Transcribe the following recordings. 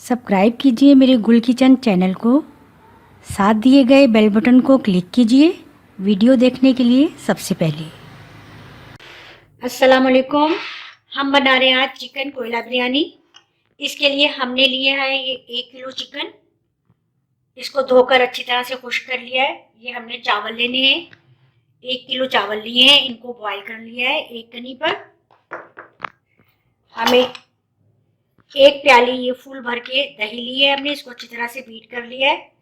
Subscribe कीजिए मेरे गुल किचन चैनल को। साथ दिए गए बेल बटन को क्लिक कीजिए वीडियो देखने के लिए सबसे पहले। अस्सलाम वालेकुम। हम बना रहे हैं आज चिकन कोयला बिरयानी। इसके लिए हमने लिया है ये 1 किलो चिकन। इसको धोकर अच्छी तरह से खुश्क कर लिया है। ये हमने चावल लेने हैं, 1 किलो चावल लिए हैं, इनको बॉईल कर लिया है एक कनी पर। हमें 1 प्याली ये फूल भर के दही ली है हमने, इसको अच्छी तरह से बीट कर लिया है।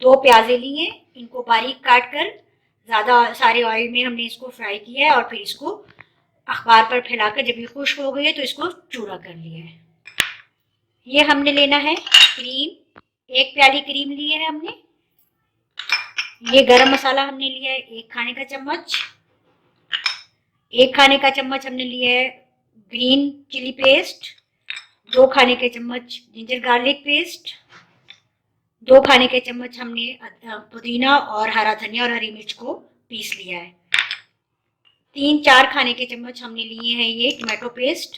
2 प्याजे लिए, इनको बारीक काट कर ज़्यादा सारे ऑयल में हमने इसको फ्राई किया है और फिर इसको अखबार पर फैलाकर जब ये खुश्क हो गई है तो इसको चूरा कर लिया है। ये हमने लेना है क्रीम, 1 प्याली क्रीम ली है हमने। ये गरम मसाला हमने लिया है 1 खाने का चम्मच। 1 खाने का चम्मच हमने लिया है ग्रीन चिली पेस्ट। 2 खाने के चम्मच जिंजर गार्लिक पेस्ट। 2 खाने के चम्मच हमने पुदीना और हरा धनिया और हरी मिर्च को पीस लिया है। 3-4 खाने के चम्मच हमने लिए हैं ये टमाटो पेस्ट।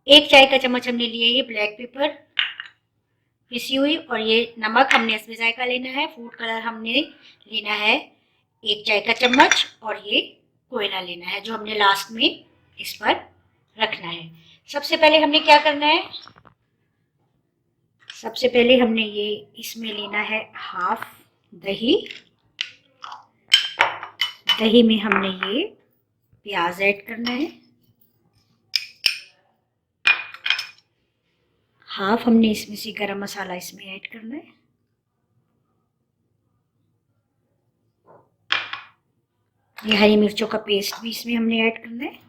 1 चाय का चम्मच हमने लिए ये ब्लैक पेपर पिसी हुई, और ये नमक हमने इसमें जायका लेना है। फूड कलर हमने लेना है 1 चाय का चम्मच, और ये कोयला लेना है जो हमने लास्ट में इस पर रखना है। सबसे पहले हमने क्या करना है, सबसे पहले हमने ये इसमें लेना है हाफ दही। दही में हमने ये प्याज ऐड करना है। हाफ हमने इसमें से गरम मसाला इसमें ऐड करना है। ये हरी मिर्चों का पेस्ट भी इसमें हमने ऐड करना है।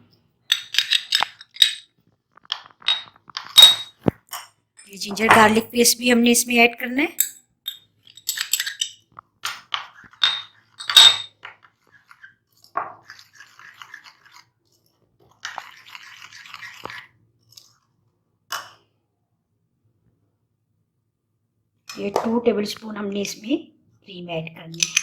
ये जिंजर गार्लिक पेस्ट भी हमने इसमें ऐड करना है। ये 2 टेबलस्पून हमने इसमें क्रीम ऐड करनी है।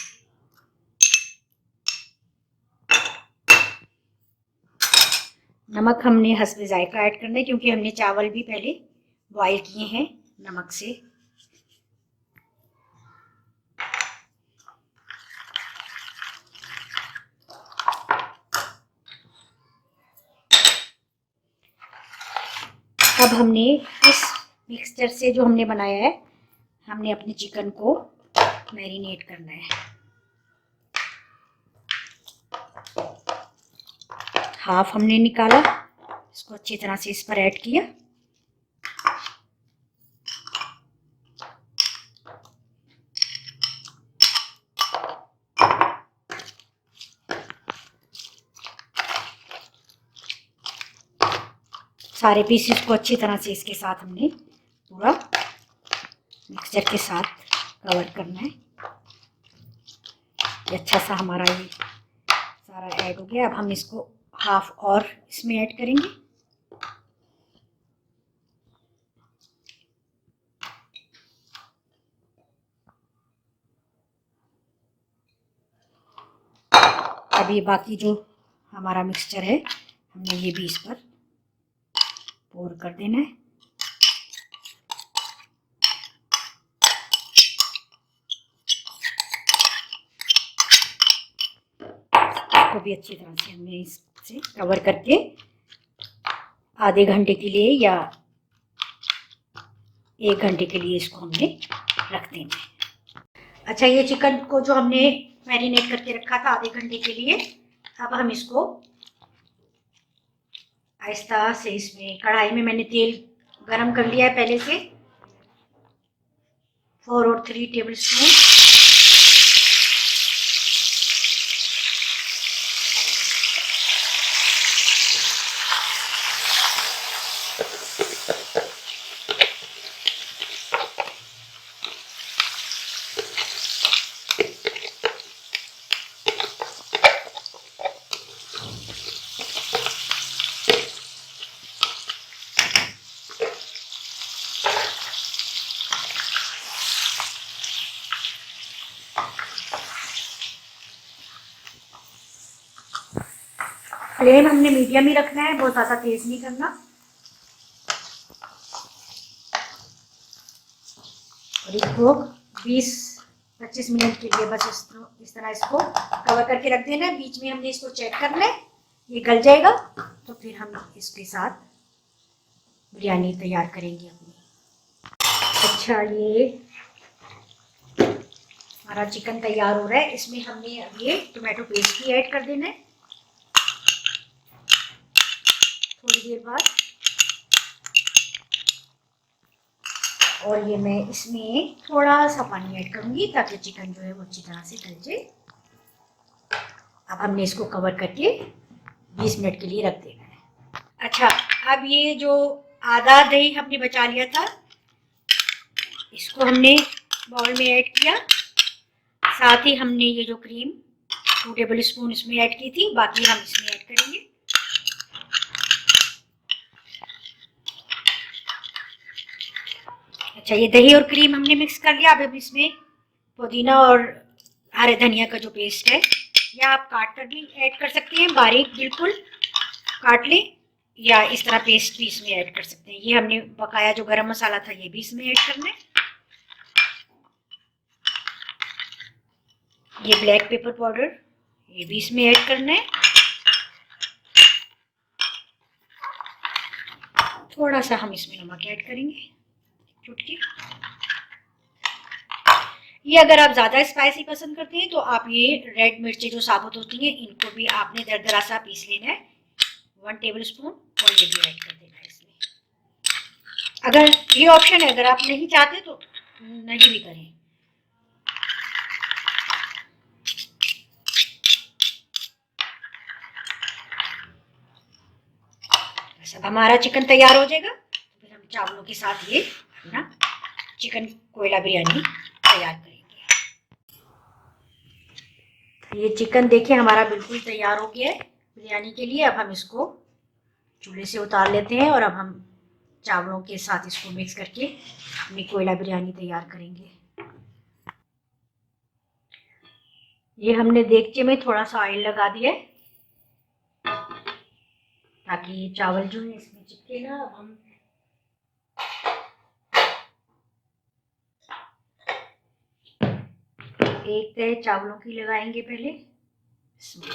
नमक हमने हस्बे जायका ऐड करना है क्योंकि हमने चावल भी पहले बॉईल किए हैं नमक से। अब हमने इस मिक्सचर से जो हमने बनाया है, हमने अपने चिकन को मैरिनेट करना है। हाफ हमने निकाला, इसको अच्छी तरह से इस पर ऐड किया। सारे पीसेस को अच्छी तरह से इसके साथ हमने पूरा मिक्सचर के साथ कवर करना है। ये अच्छा सा हमारा ये सारा ऐड हो गया। अब हम इसको हाफ और इसमें ऐड करेंगे। अब ये बाकी जो हमारा मिक्सचर है हमने ये भी इस पर पोर कर देना है। इसको भी अच्छी तरह से हमने इससे कवर करके आधे घंटे के लिए या 1 घंटे के लिए इसको हमने रख देना है। अच्छा, ये चिकन को जो हमने मैरिनेट करके रखा था आधे घंटे के लिए, अब हम इसको आहिस्ता से इसमें कढ़ाई में मैंने तेल गरम कर लिया है पहले से 4 और 3 टेबलस्पून। फ्लेम हमने मीडियम ही रखना है, बहुत ज़्यादा तेज नहीं करना। और इसको 20-25 मिनट के लिए बस इस तरह इसको कवर करके रख देना है। बीच में हमने इसको चेक करना है, ये गल जाएगा तो फिर हम इसके साथ बिरयानी तैयार करेंगे अपनी। अच्छा, ये हमारा चिकन तैयार हो रहा है। इसमें हमने अब ये टोमेटो पेस्ट भी ऐड कर देना है थोड़ी देर बाद। और ये मैं इसमें थोड़ा सा पानी ऐड करूंगी ताकि चिकन जो है वो अच्छी तरह से गल जाए। अब हमने इसको कवर करके 20 मिनट के लिए रख देना है। अच्छा, अब ये जो आधा दही हमने बचा लिया था, इसको हमने बाउल में ऐड किया। साथ ही हमने ये जो क्रीम 2 टेबल स्पून इसमें ऐड की थी, बाकी हम इसमें ऐड करेंगे। अच्छा, ये दही और क्रीम हमने मिक्स कर लिया। अब इसमें पुदीना और हरे धनिया का जो पेस्ट है, या आप काट कर भी ऐड कर सकते हैं, बारीक बिल्कुल काट लें, या इस तरह पेस्ट भी इसमें ऐड कर सकते हैं। ये हमने बकाया जो गरम मसाला था ये भी इसमें ऐड करना है। ये ब्लैक पेपर पाउडर ये भी इसमें ऐड करना है। थोड़ा सा हम इसमें नमक ऐड करेंगे, चुटकी। ये अगर आप ज़्यादा स्पाइसी पसंद करते हैं तो आप ये रेड मिर्ची जो साबुत होती हैं इनको भी आपने दरदरा सा पीस लेना है, 1 टेबल स्पून, और ये भी ऐड कर देना है इसमें। अगर ये ऑप्शन है, अगर आप नहीं चाहते तो नहीं भी करें। सब हमारा चिकन तैयार हो जाएगा तो फिर हम चावलों के साथ ये अपना चिकन कोयला बिरयानी तैयार करेंगे। ये चिकन देखिए हमारा बिल्कुल तैयार हो गया है बिरयानी के लिए। अब हम इसको चूल्हे से उतार लेते हैं और अब हम चावलों के साथ इसको मिक्स करके अपनी कोयला बिरयानी तैयार करेंगे। ये हमने देगचे में थोड़ा सा ऑयल लगा दिया है ताकि ये चावल जो है इसमें चिपके ना। अब हम एक तय चावलों की लगाएंगे पहले इसमें।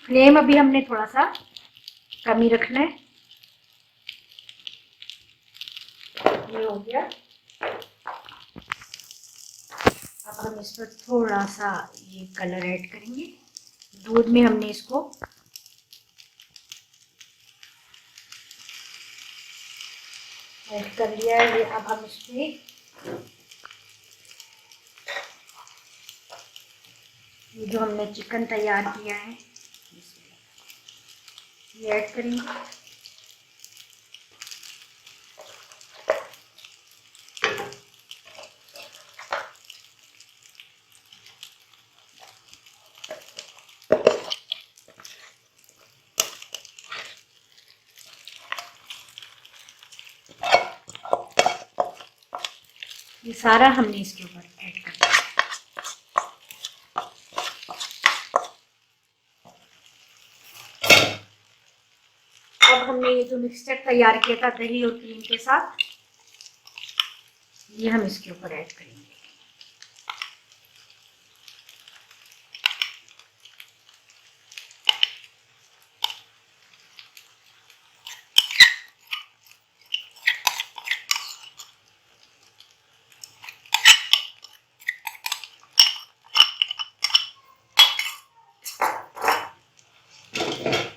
फ्लेम अभी हमने थोड़ा सा कम ही रखना है। ये हो गया। अब हम इस पर थोड़ा सा ये कलर ऐड करेंगे। दूध में हमने इसको ऐड कर लिया है। ये अब हम इसमें ये जो हमने चिकन तैयार किया है ये ऐड करेंगे। ये सारा हमने इसके ऊपर ऐड कर दिया। अब हमने ये जो मिक्सचर तैयार किया था दही और क्रीम के साथ, ये हम इसके ऊपर ऐड करेंगे।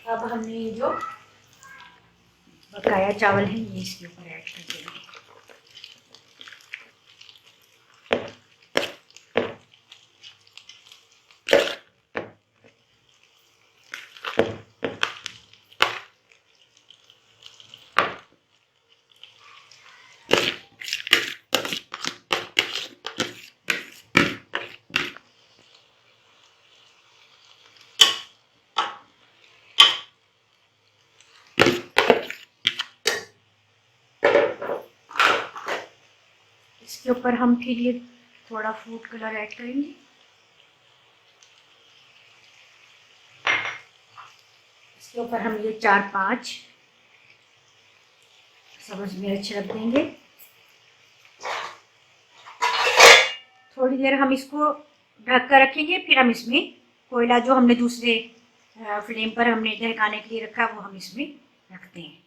अब हमने ये जो बकाया चावल है ये इसके ऊपर ऐड कर देंगे। इसके ऊपर हम फिर ये थोड़ा फूड कलर ऐड करेंगे। इसके ऊपर हम ये 4-5 सब्ज़ मिर्च रख देंगे। थोड़ी देर हम इसको ढक कर रखेंगे, फिर हम इसमें कोयला जो हमने दूसरे फ्लेम पर हमने दहकाने के लिए रखा वो हम इसमें रखते हैं।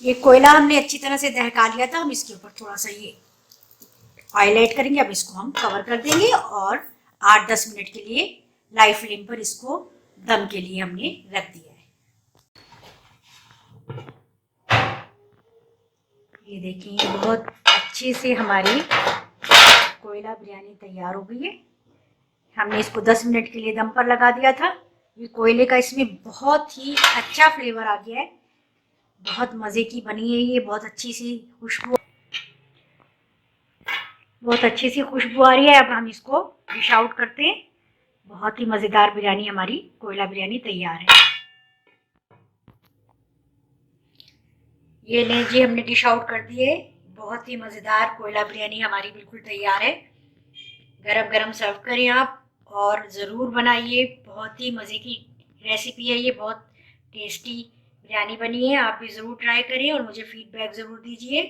ये कोयला हमने अच्छी तरह से दहका लिया था। हम इसके ऊपर थोड़ा सा ये ऑयल ऐड करेंगे। अब इसको हम कवर कर देंगे और 8-10 मिनट के लिए लाइव फ्लेम पर इसको दम के लिए हमने रख दिया है। ये देखिए बहुत अच्छे से हमारी कोयला बिरयानी तैयार हो गई है। हमने इसको 10 मिनट के लिए दम पर लगा दिया था। ये कोयले का इसमें बहुत ही अच्छा फ्लेवर आ गया है। बहुत मज़े की बनी है ये। बहुत अच्छी सी खुशबू आ रही है। अब हम इसको डिश आउट करते हैं। बहुत ही मज़ेदार बिरयानी हमारी कोयला बिरयानी तैयार है। ये ले जी हमने डिश आउट कर दिए। बहुत ही मज़ेदार कोयला बिरयानी हमारी बिल्कुल तैयार है। गरम गरम सर्व करें आप और ज़रूर बनाइए। बहुत ही मज़े की रेसिपी है ये। बहुत टेस्टी बिरयानी बनी है। आप भी ज़रूर ट्राई करें और मुझे फीडबैक ज़रूर दीजिए।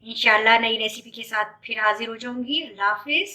इंशाल्लाह नई रेसिपी के साथ फिर हाजिर हो जाऊंगी। अल्लाह हाफिज़।